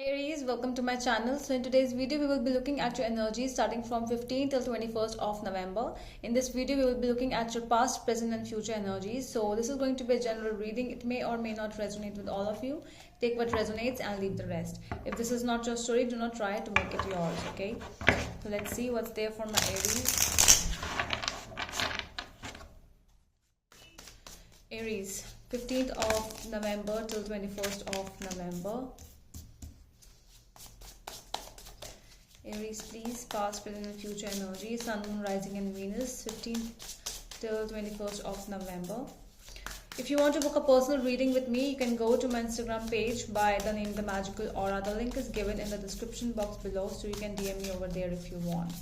Aries, welcome to my channel. So in today's video we will be looking at your energy starting from 15th till 21st of November. In this video we will be looking at your past, present and future energies. So this is going to be a general reading. It may or may not resonate with all of you. Take what resonates and leave the rest. If this is not your story, do not try to make it yours, okay? So let's see what's there for my Aries. Aries, 15th of November till 21st of November. Aries, please, past, present and future energy. Sun, Moon, Rising and Venus, 15th till 21st of November. If you want to book a personal reading with me, you can go to my Instagram page by the name The Magical Aura. The link is given in the description box below, so you can DM me over there if you want.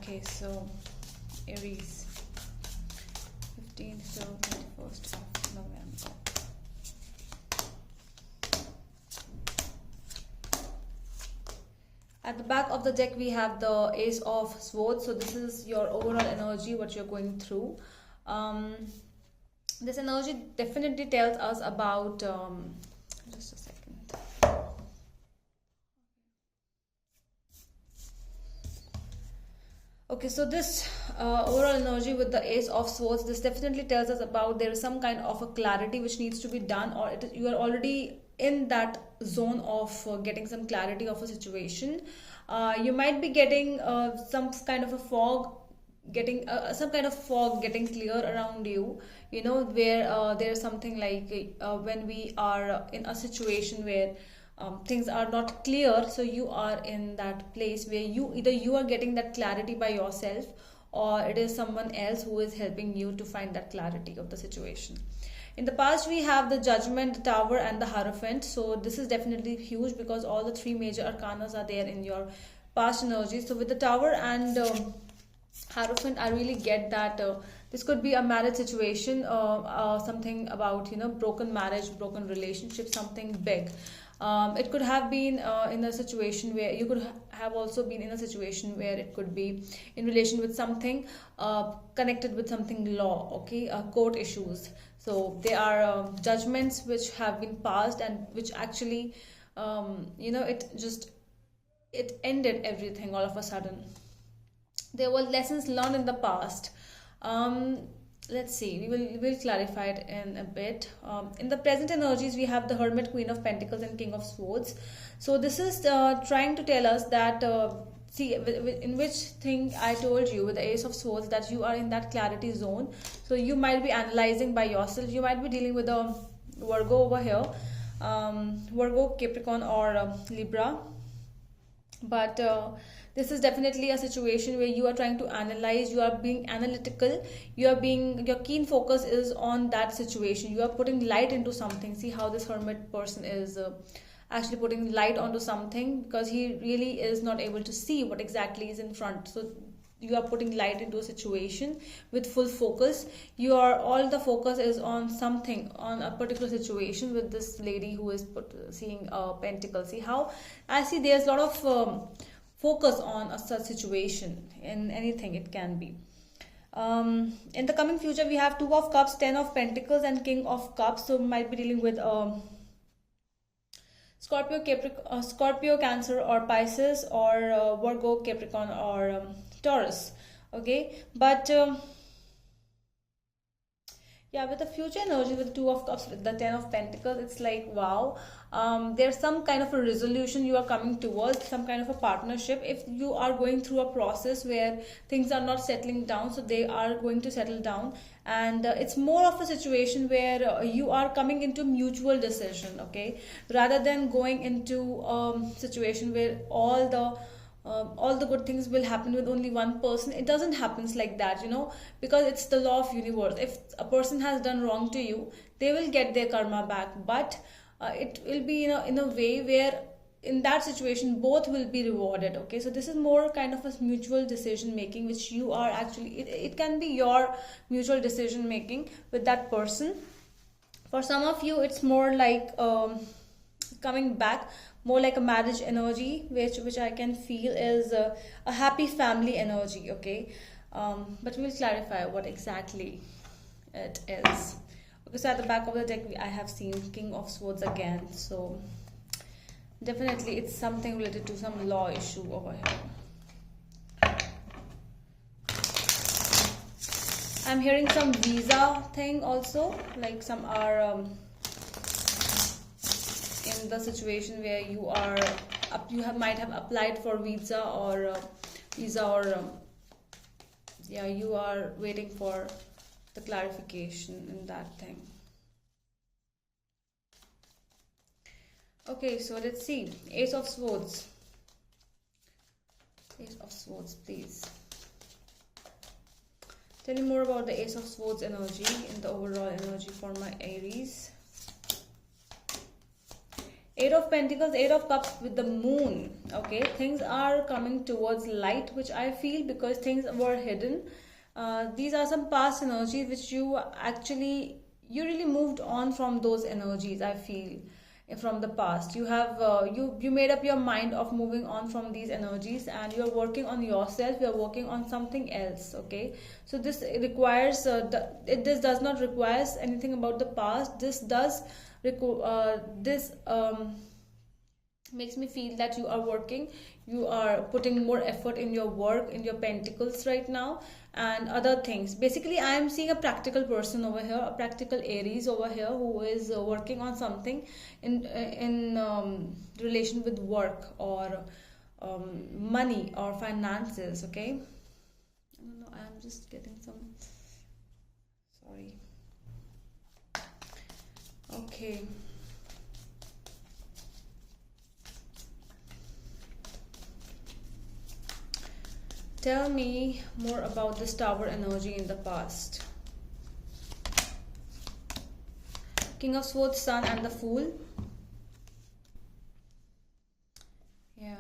Okay, so Aries, 15th till 21st of November. At the back of the deck, we have the Ace of Swords. So this is your overall energy, what you're going through. This energy definitely tells us about, just a second. Okay, so this overall energy with the Ace of Swords, this definitely tells us about there is some kind of a clarity which needs to be done, or you are already in that zone of getting some clarity of a situation. You might be getting some kind of a fog, getting some kind of fog getting clear around you, you know, where there's something like when we are in a situation where things are not clear, so you are in that place where either you are getting that clarity by yourself, or it is someone else who is helping you to find that clarity of the situation. In the past, we have the Judgment, the Tower and the Hierophant. So this is definitely huge because all the three major arcanas are there in your past energy. So with the Tower and Hierophant, I really get that this could be a marriage situation, something about, you know, broken marriage, broken relationship, something big. It could have been in a situation where you could have also been in a situation where it could be in relation with something connected with something law, okay, court issues. So there are judgments which have been passed and which actually, you know, it ended everything all of a sudden. There were lessons learned in the past. Let's see, we'll clarify it in a bit. In the present energies, we have the Hermit, Queen of Pentacles and King of Swords. So this is trying to tell us that see, in which thing I told you with the Ace of Swords, that you are in that clarity zone. So you might be analyzing by yourself. You might be dealing with a Virgo over here, Virgo, Capricorn or Libra. But this is definitely a situation where you are trying to analyze, you are being analytical, your keen focus is on that situation. You are putting light into something. See how this Hermit person is actually putting light onto something, because he really is not able to see what exactly is in front. So you are putting light into a situation with full focus. All the focus is on something, on a particular situation with this lady who is seeing a pentacle. See how I see there's a lot of focus on a such situation in anything it can be. In the coming future, we have Two of Cups, Ten of Pentacles and King of Cups. So we might be dealing with Scorpio, Cancer or Pisces, or Virgo, Capricorn or Taurus. Okay, but yeah, with the future energy, with the Two of Cups, with the Ten of Pentacles, it's like, wow, there's some kind of a resolution you are coming towards, some kind of a partnership. If you are going through a process where things are not settling down, so they are going to settle down. And it's more of a situation where you are coming into mutual decision, okay, rather than going into a situation where all the good things will happen with only one person. It doesn't happen like that, you know, because it's the law of universe. If a person has done wrong to you, they will get their karma back, but it will be in a way where in that situation both will be rewarded. Okay, so this is more kind of a mutual decision making, which you are actually, it can be your mutual decision making with that person. For some of you, it's more like coming back, more like a marriage energy, which I can feel is a happy family energy. Okay, but we'll clarify what exactly it is. Okay, so at the back of the deck I have seen King of Swords again. So Definitely, it's something related to some law issue over here. I'm hearing some visa thing also, like some are in the situation where you are might have applied for visa or yeah, you are waiting for the clarification in that thing. Okay, so let's see. Ace of Swords. Ace of Swords, please. Tell me more about the Ace of Swords energy and the overall energy for my Aries. Eight of Pentacles, Eight of Cups with the Moon. Okay, things are coming towards light, which I feel because things were hidden. These are some past energies which you really moved on from those energies. I feel from the past you have you made up your mind of moving on from these energies, and you're working on yourself, you're working on something else. Okay, so this requires this does not require anything about the past. This does this makes me feel that you are working, you are putting more effort in your work, in your pentacles right now, and other things. Basically, I am seeing a practical person over here, a practical Aries over here, who is working on something in relation with work or money or finances. Okay, I don't know, I am just getting some, sorry. Okay, tell me more about this Tower energy in the past. King of Swords, Sun, and the Fool. Yeah.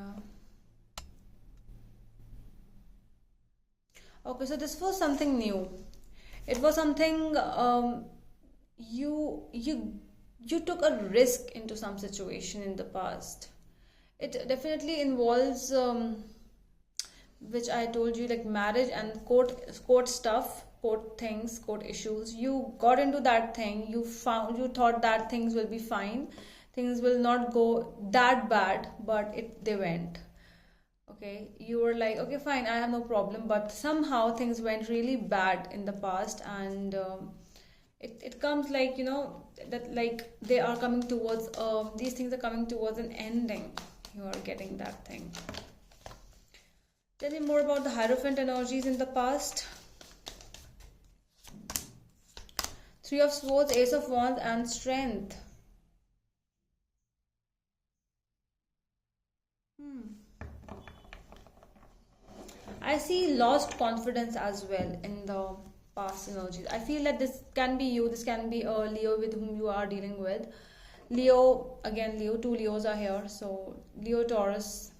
Okay, so this was something new. It was something you took a risk into some situation in the past. It definitely involves which I told you, like marriage and court stuff, court things, court issues. You got into that thing, you thought that things will be fine, things will not go that bad, but they went. Okay, you were like, okay, fine, I have no problem, but somehow things went really bad in the past, and it comes like, that like they are coming towards these things are coming towards an ending. You are getting that thing. Tell me more about the Hierophant energies in the past. Three of Swords, Ace of Wands, and Strength. I see lost confidence as well in the past energies. I feel that this can be you, this can be a Leo with whom you are dealing with. Leo, again, Leo, two Leos are here. So, Leo, Taurus,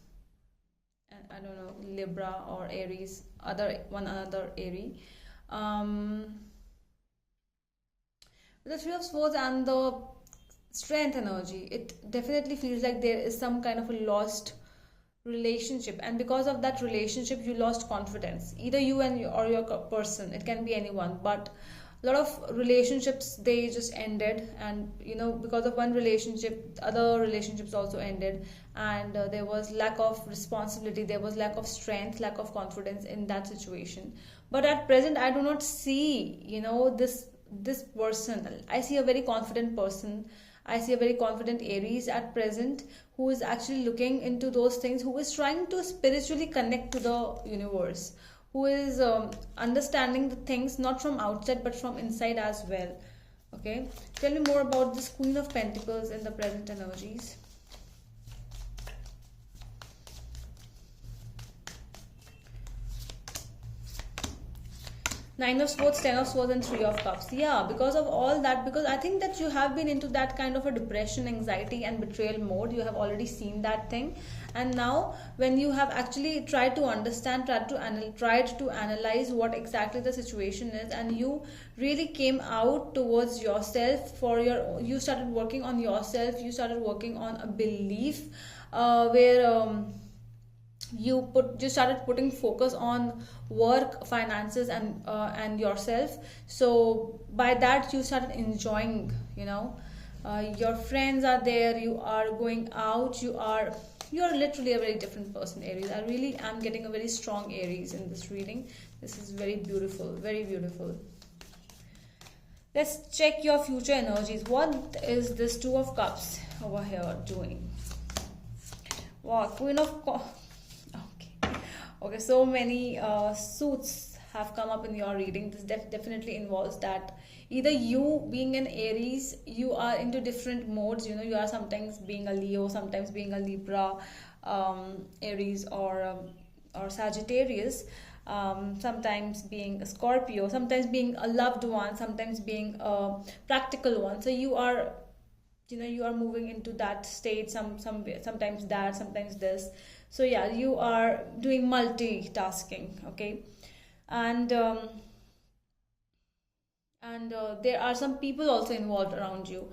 and I don't know, Libra or Aries, another Aries. Um, the Three of Swords and the Strength energy, it definitely feels like there is some kind of a lost relationship, and because of that relationship you lost confidence, either you and or your person, it can be anyone, but a lot of relationships, they just ended, and because of one relationship, other relationships also ended, and there was lack of responsibility, there was lack of strength, lack of confidence in that situation. But at present I do not see this person. I see a very confident person, I see a very confident Aries at present, who is actually looking into those things, who is trying to spiritually connect to the universe, who is understanding the things not from outside but from inside as well. Okay, tell me more about this Queen of Pentacles in the present energies. Nine of Swords, Ten of Swords, and Three of Cups. Yeah, because of all that, because I think that you have been into that kind of a depression, anxiety, and betrayal mode. You have already seen that thing. And now, when you have actually tried to understand, tried to analyze what exactly the situation is, and you really came out towards yourself you started working on yourself, you started working on a belief where you started putting focus on work, finances, and yourself. So by that you started enjoying Your friends are there, you are going out, you're literally a very different person, Aries. I really am getting a very strong Aries in this reading. This is very beautiful, very beautiful. Let's check your future energies. What is this Two of Cups over here doing? Wow, Queen of okay, so many suits have come up in your reading. This definitely involves that either you being an Aries, you are into different modes. You know, you are sometimes being a Leo, sometimes being a Libra, Aries, or Sagittarius, sometimes being a Scorpio, sometimes being a loved one, sometimes being a practical one. So you are, you know, you are moving into that state, sometimes that, sometimes this. So yeah, you are doing multitasking, okay? And there are some people also involved around you.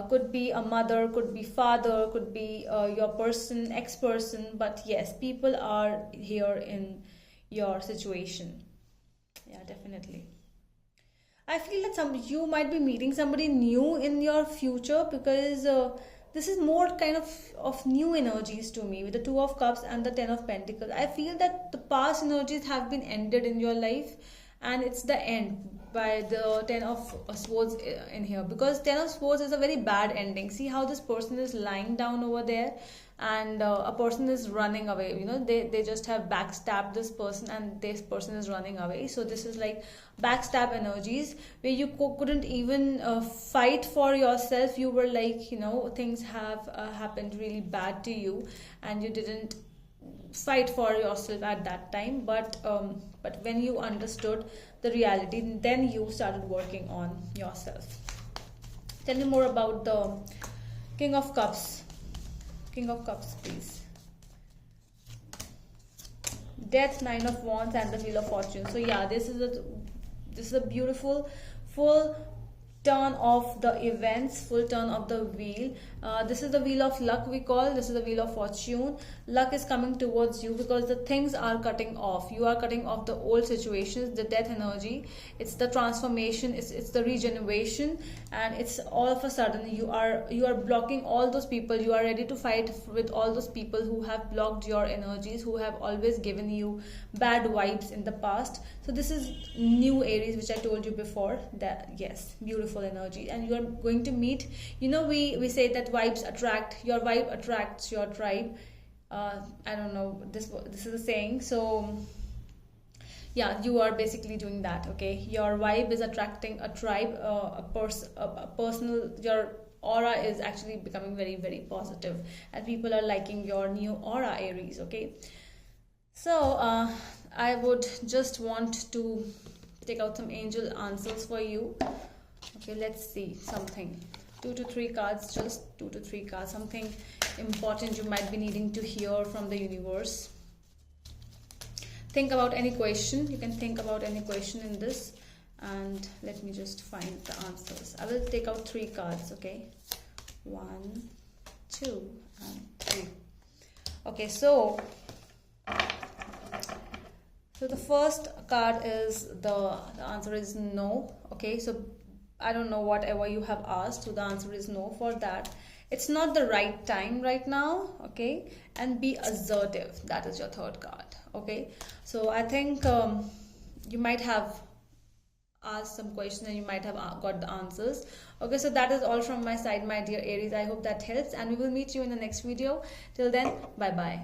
Could be a mother, could be father, could be your person, ex-person, but yes, people are here in your situation. Yeah, definitely. I feel that you might be meeting somebody new in your future, because this is more kind of new energies to me with the Two of Cups and the Ten of Pentacles. I feel that the past energies have been ended in your life, and it's the end by the Ten of Swords in here, because Ten of Swords is a very bad ending. See how this person is lying down over there, and a person is running away. You know, they just have backstabbed this person, and this person is running away. So this is like backstab energies, where you couldn't even fight for yourself. You were like, you know, things have happened really bad to you, and you didn't fight for yourself at that time. But when you understood the reality, then you started working on yourself. Tell me more about the King of Cups. King of Cups, please. Death, Nine of Wands, and the Wheel of Fortune. So yeah, this is a beautiful full turn of the events, full turn of the wheel. This is the wheel of luck, we call. This is the wheel of fortune. Luck is coming towards you because the things are cutting off. You are cutting off the old situations, the death energy. It's the transformation, it's the regeneration, and it's all of a sudden you are blocking all those people. You are ready to fight with all those people who have blocked your energies, who have always given you bad vibes in the past. So this is new Aries, which I told you before, that yes, beautiful energy. And you are going to meet, you know, we say that vibes attract, your vibe attracts your tribe. I don't know, this is a saying. So yeah, you are basically doing that, okay? Your vibe is attracting a tribe, a personal, your aura is actually becoming very, very positive, and people are liking your new aura, Aries, okay? So I would just want to take out some angel answers for you. Okay, let's see something. 2 to 3 cards, just 2 to 3 cards. Something important you might be needing to hear from the universe. Think about any question. You can think about any question in this, and let me just find the answers. I will take out 3 cards, okay? 1, 2, and 3. Okay, so the first card is the answer is no. Okay, so I don't know whatever you have asked, so the answer is no for that. It's not the right time right now, okay? And be assertive. That is your third card, okay? So I think you might have asked some questions and you might have got the answers. Okay, so that is all from my side, my dear Aries. I hope that helps, and we will meet you in the next video. Till then, bye bye.